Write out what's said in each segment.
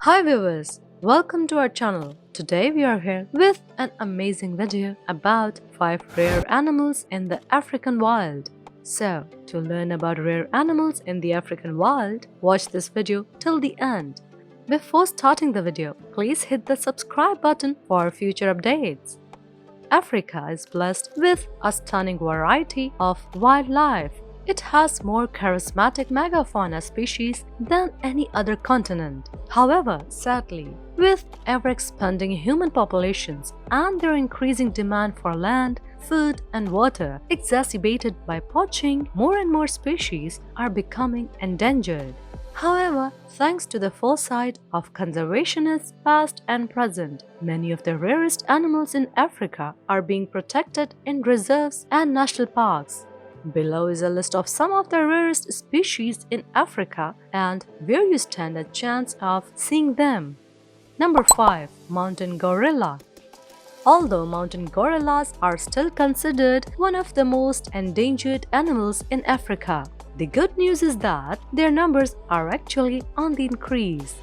Hi viewers, welcome to our channel. Today we are here with an amazing video about 5 rare animals in the African wild. So, to learn about rare animals in the African wild, watch this video till the end. Before starting the video, please hit the subscribe button for future updates. Africa is blessed with a stunning variety of wildlife. It has more charismatic megafauna species than any other continent. However, sadly, with ever-expanding human populations and their increasing demand for land, food, and water, exacerbated by poaching, more and more species are becoming endangered. However, thanks to the foresight of conservationists past and present, many of the rarest animals in Africa are being protected in reserves and national parks. Below is a list of some of the rarest species in Africa and where you stand a chance of seeing them. Number 5. Mountain Gorilla. Although mountain gorillas are still considered one of the most endangered animals in Africa, the good news is that their numbers are actually on the increase.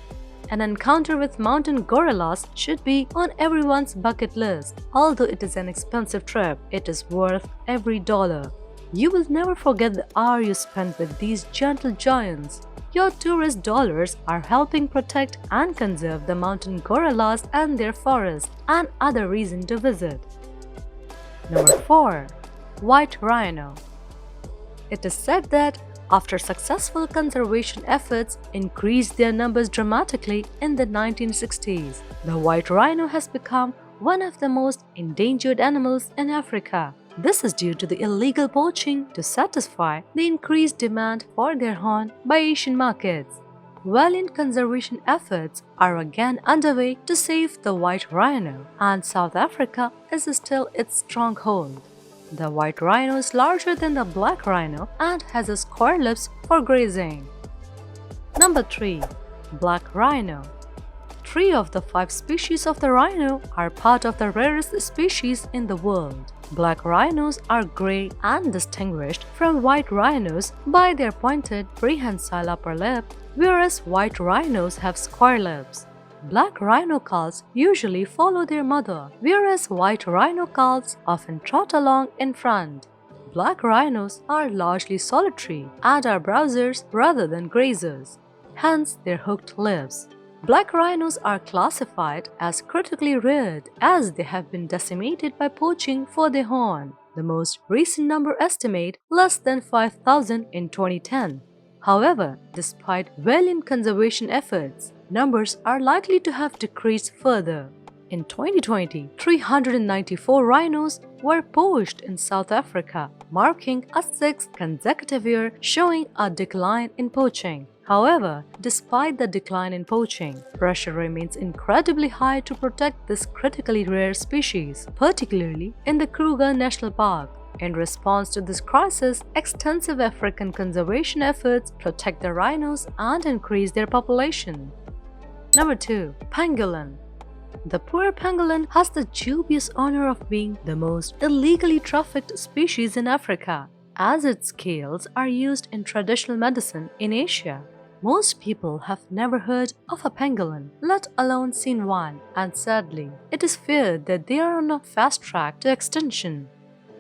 An encounter with mountain gorillas should be on everyone's bucket list. Although it is an expensive trip, it is worth every dollar. You will never forget the hour you spent with these gentle giants. Your tourist dollars are helping protect and conserve the mountain gorillas and their forests and other reasons to visit. Number 4. White Rhino. It is said that after successful conservation efforts increased their numbers dramatically in the 1960s, the white rhino has become one of the most endangered animals in Africa. This is due to the illegal poaching to satisfy the increased demand for their horn by Asian markets. Valiant conservation efforts are again underway to save the white rhino, and South Africa is still its stronghold. The white rhino is larger than the black rhino and has a square lips for grazing. Number 3. Black Rhino. 3 of the 5 species of the rhino are part of the rarest species in the world. Black rhinos are gray and distinguished from white rhinos by their pointed prehensile upper lip, whereas white rhinos have square lips. Black rhino calves usually follow their mother, whereas white rhino calves often trot along in front. Black rhinos are largely solitary and are browsers rather than grazers, hence their hooked lips. Black rhinos are classified as critically rare as they have been decimated by poaching for their horn. The most recent number estimate less than 5,000 in 2010. However, despite valiant conservation efforts, numbers are likely to have decreased further. In 2020, 394 rhinos were poached in South Africa, marking a 6th consecutive year showing a decline in poaching. However, despite the decline in poaching, pressure remains incredibly high to protect this critically rare species, particularly in the Kruger National Park. In response to this crisis, extensive African conservation efforts protect the rhinos and increase their population. Number 2. Pangolin. The poor pangolin has the dubious honor of being the most illegally trafficked species in Africa, as its scales are used in traditional medicine in Asia. Most people have never heard of a pangolin, let alone seen one, and sadly, it is feared that they are on a fast track to extinction.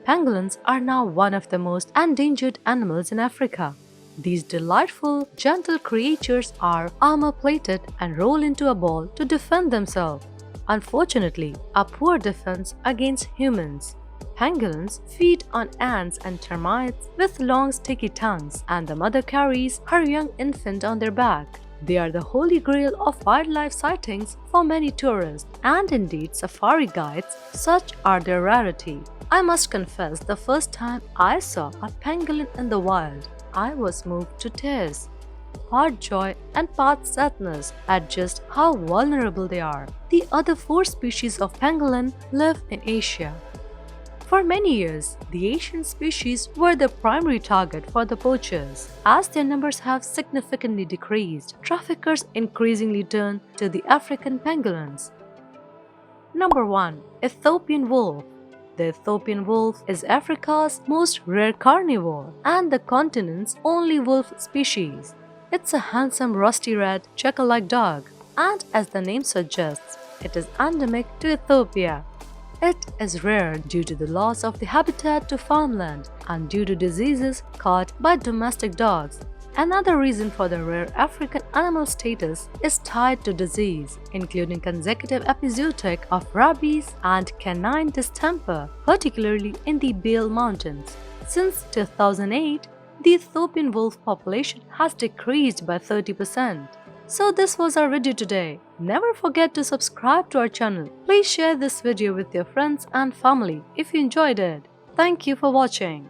Pangolins are now one of the most endangered animals in Africa. These delightful, gentle creatures are armor-plated and roll into a ball to defend themselves. Unfortunately, a poor defense against humans. Pangolins feed on ants and termites with long sticky tongues, and the mother carries her young infant on their back. They are the holy grail of wildlife sightings for many tourists, and indeed safari guides, such are their rarity. I must confess, the first time I saw a pangolin in the wild, I was moved to tears. Part joy and part sadness at just how vulnerable they are. The other 4 species of pangolin live in Asia. For many years, the Asian species were the primary target for the poachers. As their numbers have significantly decreased, traffickers increasingly turn to the African pangolins. Number 1. Ethiopian Wolf. The Ethiopian wolf is Africa's most rare carnivore and the continent's only wolf species. It's a handsome rusty red checker-like dog and as the name suggests, it is endemic to Ethiopia. It is rare due to the loss of the habitat to farmland and due to diseases caught by domestic dogs. Another reason for the rare African animal status is tied to disease, including consecutive epizootic of rabies and canine distemper, particularly in the Bale Mountains. Since 2008, the Ethiopian wolf population has decreased by 30%. So this was our video today. Never forget to subscribe to our channel. Please share this video with your friends and family if you enjoyed it. Thank you for watching.